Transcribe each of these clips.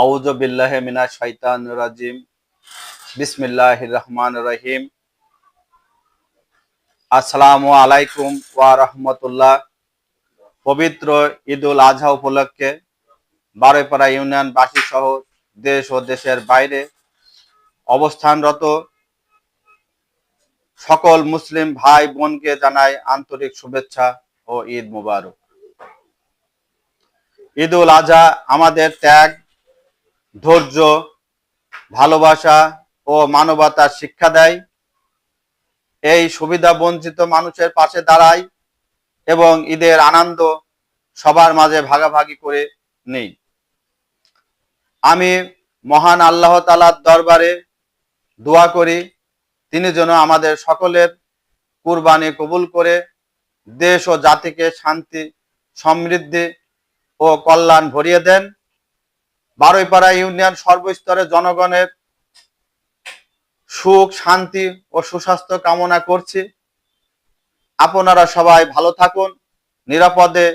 আউযু বিল্লাহি মিনাশ শাইতানির রাজিম। বিসমিল্লাহির রহমানির রহিম। আসসালামু আলাইকুম ওয়া রাহমাতুল্লাহ। পবিত্র ঈদুল আজহা উপলক্ষে বারোইপাড়া ইউনিয়নবাসী সহ দেশ ও দেশের বাইরে অবস্থানরত সকল মুসলিম ভাই বোনকে জানাই আন্তরিক শুভেচ্ছা ও ঈদ মুবারক। ঈদুল আজহা আমাদের ত্যাগ, ধৈর্য, ভালোবাসা ও মানবতার শিক্ষা দেয়। এই সুবিধা বঞ্চিত মানুষের পাশে দাঁড়ায় এবং ঈদের আনন্দ সবার মাঝে ভাগাভাগি করে নেই। আমি মহান আল্লাহ তাআলার দরবারে দোয়া করি, তিনি যেন আমাদের সকলের কুরবানি কবুল করে দেশ ও জাতিকে শান্তি, সমৃদ্ধি ও কল্যাণ ভরিয়ে দেন। বারোইপাড়া ইউনিয়ন সর্বস্তরে জনগণের সুখ, শান্তি ও সুস্বাস্থ্য কামনা করছি। আপনারা সবাই ভালো থাকুন, নিরাপদে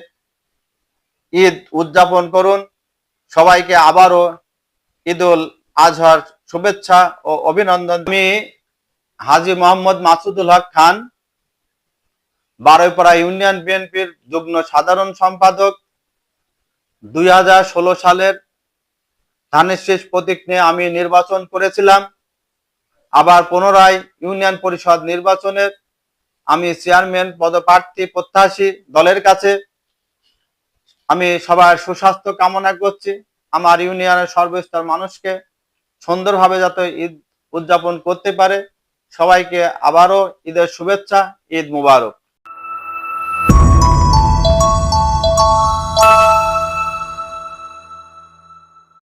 ঈদ উদযাপন করুন। সবাইকে আবারও ঈদুল আজহার শুভেচ্ছা ও অভিনন্দন। আমি হাজী মোহাম্মদ মাসুদুল হক খান, বারোইপাড়া ইউনিয়ন বিএনপির যুগ্ম সাধারণ সম্পাদক। 2016 সালের ধানের শীষ প্রতীক নিয়ে আমি নির্বাচন করেছিলাম। আবার পুনরায় ইউনিয়ন পরিষদ নির্বাচনের আমি চেয়ারম্যান পদপ্রার্থী প্রত্যাশী দলের কাছে। আমি সবার সুস্বাস্থ্য কামনা করছি। আমার ইউনিয়নের সর্বস্তর মানুষকে সুন্দরভাবে যাতে ঈদ উদযাপন করতে পারে। সবাইকে আবারও ঈদের শুভেচ্ছা, ঈদ মুবারক।